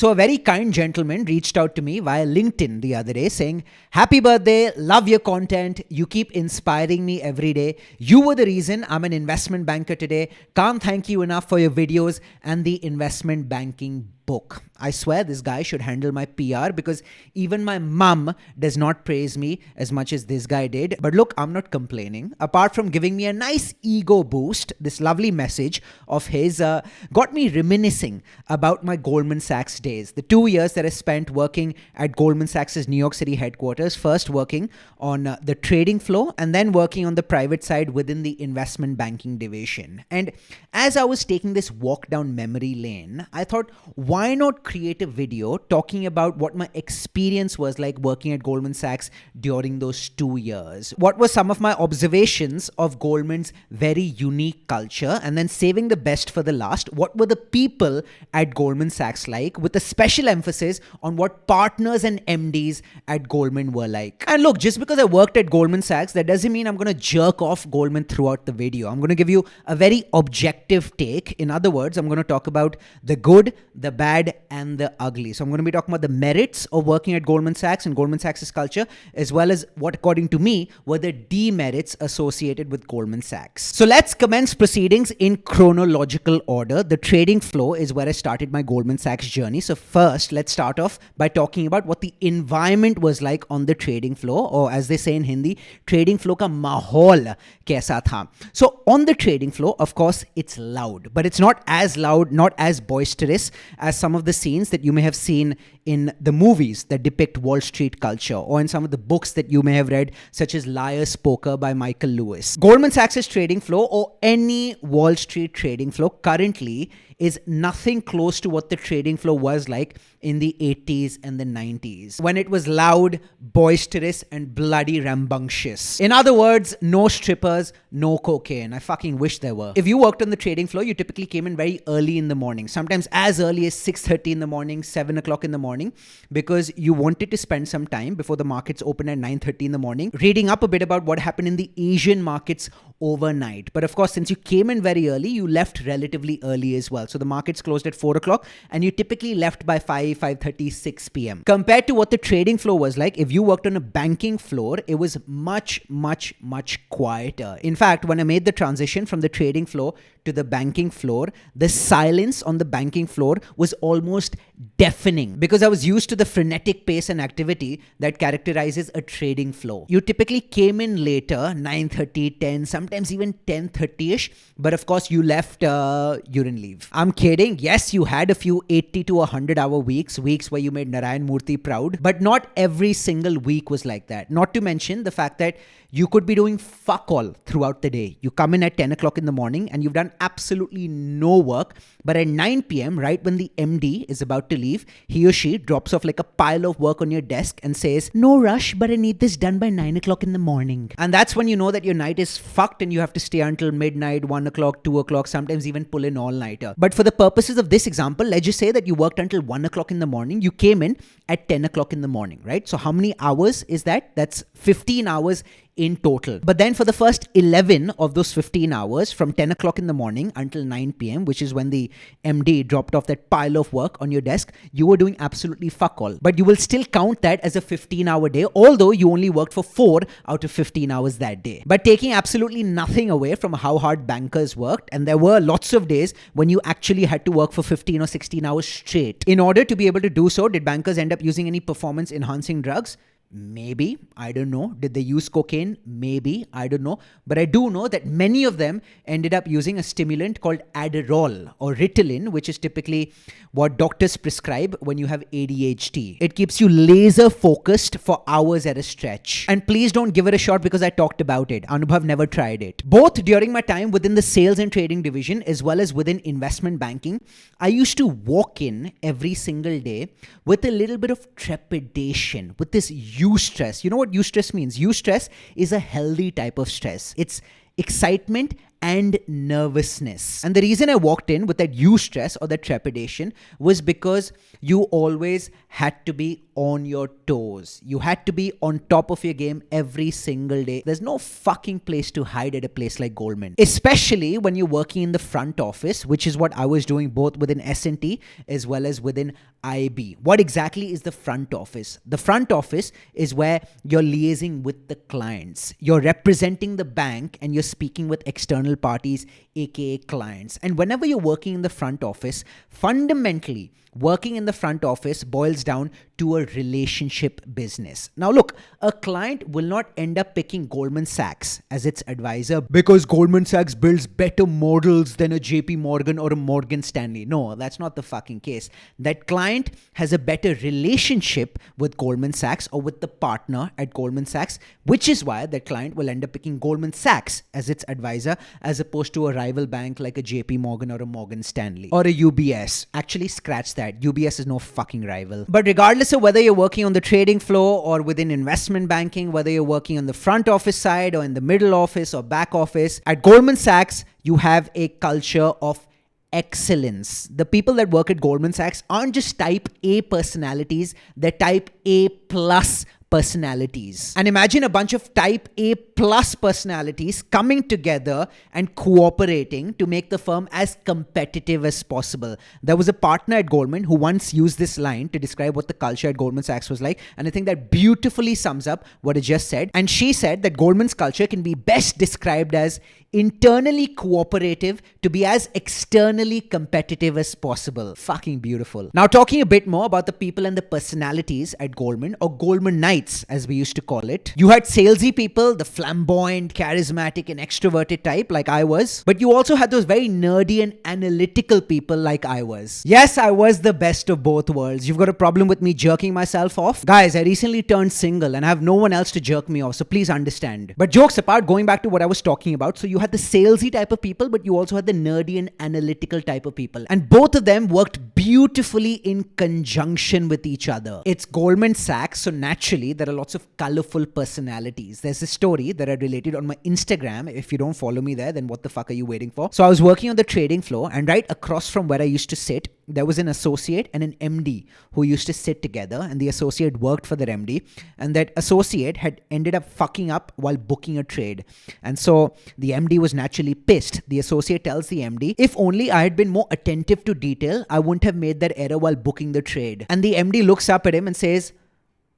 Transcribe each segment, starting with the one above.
So a very kind gentleman reached out to me via LinkedIn the other day saying, "Happy birthday, love your content. You keep inspiring me every day. You were the reason I'm an investment banker today. Can't thank you enough for your videos and the investment banking book." I swear this guy should handle my PR because even my mum does not praise me as much as this guy did. But look, I'm not complaining. Apart from giving me a nice ego boost, this lovely message of his got me reminiscing about my Goldman Sachs days. The 2 years that I spent working at Goldman Sachs' New York City headquarters, first working on the trading floor and then working on the private side within the investment banking division. And as I was taking this walk down memory lane, I thought, why not create a video talking about what my experience was like working at Goldman Sachs during those 2 years? What were some of my observations of Goldman's very unique culture? And then saving the best for the last, what were the people at Goldman Sachs like, with a special emphasis on what partners and MDs at Goldman were like. And look, just because I worked at Goldman Sachs, that doesn't mean I'm going to jerk off Goldman throughout the video. I'm going to give you a very objective take. In other words, I'm going to talk about the good, the bad, and the ugly. So I'm going to be talking about the merits of working at Goldman Sachs and Goldman Sachs' culture, as well as what, according to me, were the demerits associated with Goldman Sachs. So let's commence proceedings in chronological order. The trading floor is where I started my Goldman Sachs journey. So first, let's start off by talking about what the environment was like on the trading floor, or as they say in Hindi, trading floor ka mahol kaisa tha. So on the trading floor, of course, it's loud, but it's not as loud, not as boisterous as some of the scenes that you may have seen in the movies that depict Wall Street culture, or in some of the books that you may have read, such as Liar's Poker by Michael Lewis. Goldman Sachs' trading floor, or any Wall Street trading floor currently, is nothing close to what the trading floor was like in the 80s and the 90s, when it was loud, boisterous, and bloody rambunctious. In other words, no strippers, no cocaine. I fucking wish there were. If you worked on the trading floor, you typically came in very early in the morning, sometimes as early as 6:30 in the morning, 7 o'clock in the morning, because you wanted to spend some time before the markets open at 9:30 in the morning, reading up a bit about what happened in the Asian markets overnight. But of course, since you came in very early, you left relatively early as well. So the markets closed at 4 o'clock and you typically left by 5:30, 6 p.m. Compared to what the trading floor was like, if you worked on a banking floor, it was much, much, much quieter. In fact, when I made the transition from the trading floor to the banking floor, the silence on the banking floor was almost deafening because I was used to the frenetic pace and activity that characterizes a trading floor. You typically came in later, 9:30, 10, sometimes even 10:30ish, but of course you left urine leave. I'm kidding. Yes, you had a few 80 to 100 hour weeks where you made Narayan Murthy proud, but not every single week was like that. Not to mention the fact that you could be doing fuck all throughout the day. You come in at 10 o'clock in the morning and you've done absolutely no work, but at 9 p.m., right when the MD is about to leave, he or she drops off like a pile of work on your desk and says, "No rush, but I need this done by 9 o'clock in the morning." And that's when you know that your night is fucked and you have to stay until midnight, 1 o'clock, 2 o'clock, sometimes even pull in all-nighter. But for the purposes of this example, let's just say that you worked until 1 o'clock in the morning. You came in at 10 o'clock in the morning, right? So how many hours is that? That's 15 hours in total. But then for the first 11 of those 15 hours, from 10 o'clock in the morning until 9 p.m., which is when the MD dropped off that pile of work on your desk, you were doing absolutely fuck all. But you will still count that as a 15-hour day, although you only worked for 4 out of 15 hours that day. But taking absolutely nothing away from how hard bankers worked, and there were lots of days when you actually had to work for 15 or 16 hours straight. In order to be able to do so, did bankers end up using any performance-enhancing drugs? Maybe. I don't know. Did they use cocaine? Maybe. I don't know. But I do know that many of them ended up using a stimulant called Adderall or Ritalin, which is typically what doctors prescribe when you have ADHD. It keeps you laser focused for hours at a stretch. And please don't give it a shot because I talked about it. Anubhav never tried it. Both during my time within the sales and trading division as well as within investment banking, I used to walk in every single day with a little bit of trepidation, with this eustress. You know what eustress means? Eustress is a healthy type of stress. It's excitement and nervousness. And the reason I walked in with that eustress or that trepidation was because you always had to be on your toes. You had to be on top of your game every single day. There's no fucking place to hide at a place like Goldman, especially when you're working in the front office, which is what I was doing both within S&T as well as within IB. What exactly is the front office? The front office is where you're liaising with the clients. You're representing the bank and you're speaking with external parties, aka clients. And whenever you're working in the front office, fundamentally, working in the front office boils down to a relationship business. Now look, a client will not end up picking Goldman Sachs as its advisor because Goldman Sachs builds better models than a JP Morgan or a Morgan Stanley. No, that's not the fucking case. That client has a better relationship with Goldman Sachs or with the partner at Goldman Sachs, which is why that client will end up picking Goldman Sachs as its advisor as opposed to a rival bank like a JP Morgan or a Morgan Stanley or a UBS. Actually, scratch that. UBS is no fucking rival. But regardless of whether you're working on the trading floor or within investment banking, whether you're working on the front office side or in the middle office or back office, at Goldman Sachs, you have a culture of excellence. The people that work at Goldman Sachs aren't just type A personalities, they're type A plus personalities. And imagine a bunch of type A plus personalities coming together and cooperating to make the firm as competitive as possible. There was a partner at Goldman who once used this line to describe what the culture at Goldman Sachs was like. And I think that beautifully sums up what I just said. And she said that Goldman's culture can be best described as internally cooperative to be as externally competitive as possible. Fucking beautiful. Now talking a bit more about the people and the personalities at Goldman, or Goldmanites as we used to call it. You had salesy people, the flamboyant, charismatic and extroverted type like I was. But you also had those very nerdy and analytical people like I was. Yes, I was the best of both worlds. You've got a problem with me jerking myself off? Guys, I recently turned single and I have no one else to jerk me off, so please understand. But jokes apart, going back to what I was talking about, so you had the salesy type of people, but you also had the nerdy and analytical type of people. And both of them worked beautifully in conjunction with each other. It's Goldman Sachs, so naturally there are lots of colorful personalities. There's a story that I related on my Instagram. If you don't follow me there, then what the fuck are you waiting for? So I was working on the trading floor, and right across from where I used to sit, there was an associate and an MD who used to sit together, and the associate worked for their MD, and that associate had ended up fucking up while booking a trade. And so the MD was naturally pissed. The associate tells the MD, if only I had been more attentive to detail, I wouldn't have made that error while booking the trade. And the MD looks up at him and says,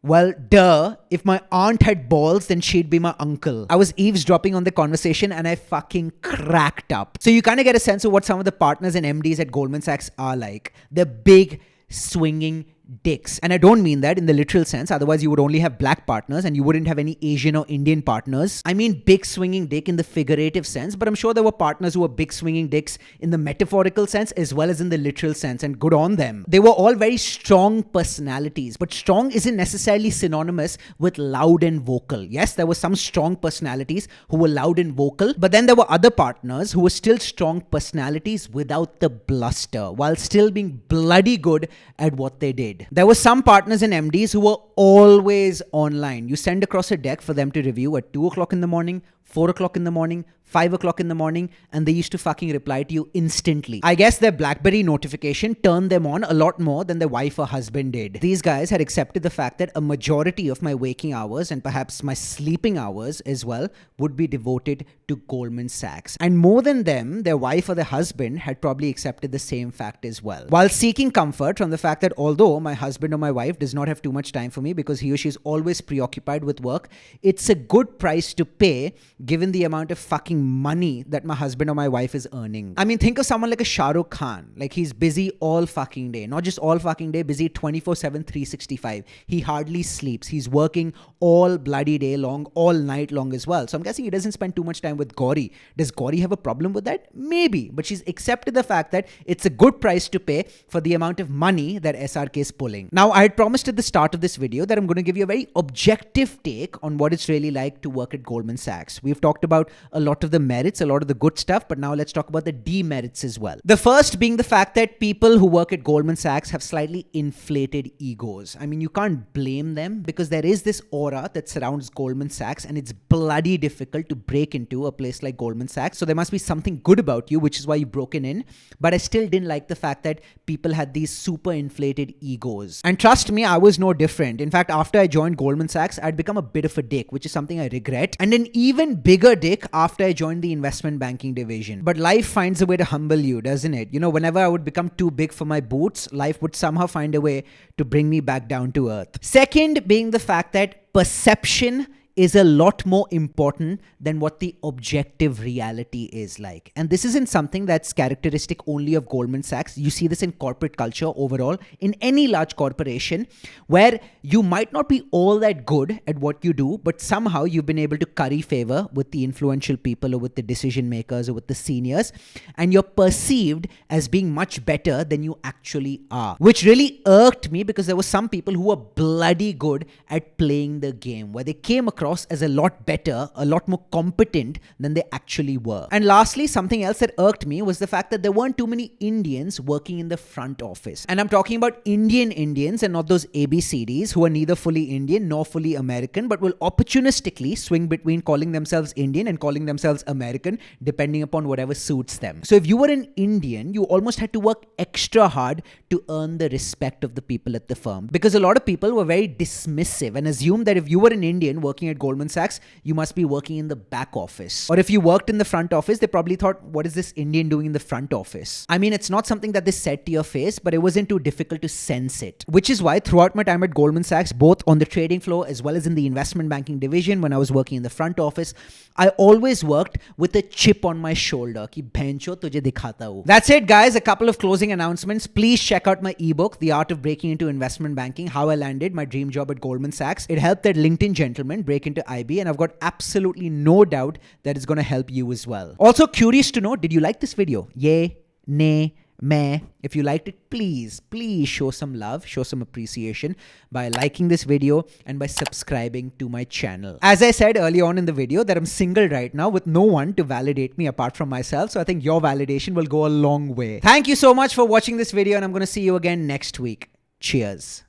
well, duh, if my aunt had balls, then she'd be my uncle. I was eavesdropping on the conversation and I fucking cracked up. So you kind of get a sense of what some of the partners and MDs at Goldman Sachs are like. They're big, swinging dicks. And I don't mean that in the literal sense. Otherwise, you would only have black partners and you wouldn't have any Asian or Indian partners. I mean big swinging dick in the figurative sense, but I'm sure there were partners who were big swinging dicks in the metaphorical sense as well as in the literal sense, and good on them. They were all very strong personalities, but strong isn't necessarily synonymous with loud and vocal. Yes, there were some strong personalities who were loud and vocal, but then there were other partners who were still strong personalities without the bluster, while still being bloody good at what they did. There were some partners and MDs who were always online. You send across a deck for them to review at 2 o'clock in the morning, 4 o'clock in the morning, 5 o'clock in the morning, and they used to fucking reply to you instantly. I guess their BlackBerry notification turned them on a lot more than their wife or husband did. These guys had accepted the fact that a majority of my waking hours and perhaps my sleeping hours as well would be devoted to Goldman Sachs. And more than them, their wife or their husband had probably accepted the same fact as well. While seeking comfort from the fact that although my husband or my wife does not have too much time for me because he or she is always preoccupied with work, it's a good price to pay given the amount of fucking money that my husband or my wife is earning. I mean, think of someone like a Shah Rukh Khan. Like, he's busy all fucking day. Not just all fucking day, busy 24/7, 365. He hardly sleeps. He's working all bloody day long, all night long as well. So I'm guessing he doesn't spend too much time with Gauri. Does Gauri have a problem with that? Maybe. But she's accepted the fact that it's a good price to pay for the amount of money that SRK is pulling. Now, I had promised at the start of this video that I'm going to give you a very objective take on what it's really like to work at Goldman Sachs. We We've talked about a lot of the merits, a lot of the good stuff, but now let's talk about the demerits as well. The first being the fact that people who work at Goldman Sachs have slightly inflated egos. I mean, you can't blame them because there is this aura that surrounds Goldman Sachs, and it's bloody difficult to break into a place like Goldman Sachs. So there must be something good about you, which is why you've broken in. But I still didn't like the fact that people had these super inflated egos. And trust me, I was no different. In fact, after I joined Goldman Sachs, I'd become a bit of a dick, which is something I regret. And an even bigger dick after I joined the investment banking division. But life finds a way to humble you, doesn't it? You know, whenever I would become too big for my boots, life would somehow find a way to bring me back down to earth. Second being the fact that perception is a lot more important than what the objective reality is like. And this isn't something that's characteristic only of Goldman Sachs. You see this in corporate culture overall, in any large corporation, where you might not be all that good at what you do, but somehow you've been able to curry favor with the influential people or with the decision makers or with the seniors, and you're perceived as being much better than you actually are, which really irked me because there were some people who were bloody good at playing the game, where they came across as a lot better, a lot more competent than they actually were. And lastly, something else that irked me was the fact that there weren't too many Indians working in the front office. And I'm talking about Indian Indians and not those ABCDs who are neither fully Indian nor fully American, but will opportunistically swing between calling themselves Indian and calling themselves American, depending upon whatever suits them. So if you were an Indian, you almost had to work extra hard to earn the respect of the people at the firm. Because a lot of people were very dismissive and assumed that if you were an Indian working at Goldman Sachs, you must be working in the back office. Or if you worked in the front office, they probably thought, what is this Indian doing in the front office? I mean, it's not something that they said to your face, but it wasn't too difficult to sense it. Which is why throughout my time at Goldman Sachs, both on the trading floor as well as in the investment banking division, when I was working in the front office, I always worked with a chip on my shoulder. Ki bhencho tujhe dikhata hu. That's it, guys. A couple of closing announcements. Please check out my ebook, The Art of Breaking into Investment Banking, How I Landed My Dream Job at Goldman Sachs. It helped that LinkedIn gentleman break into IB, and I've got absolutely no doubt that it's going to help you as well. Also, curious to know, did you like this video? Yay, nay, meh? If you liked it, please show some love, show some appreciation by liking this video and by subscribing to my channel. As I said early on in the video that I'm single right now with no one to validate me apart from myself. So I think your validation will go a long way. Thank you so much for watching this video, and I'm going to see you again next week. Cheers.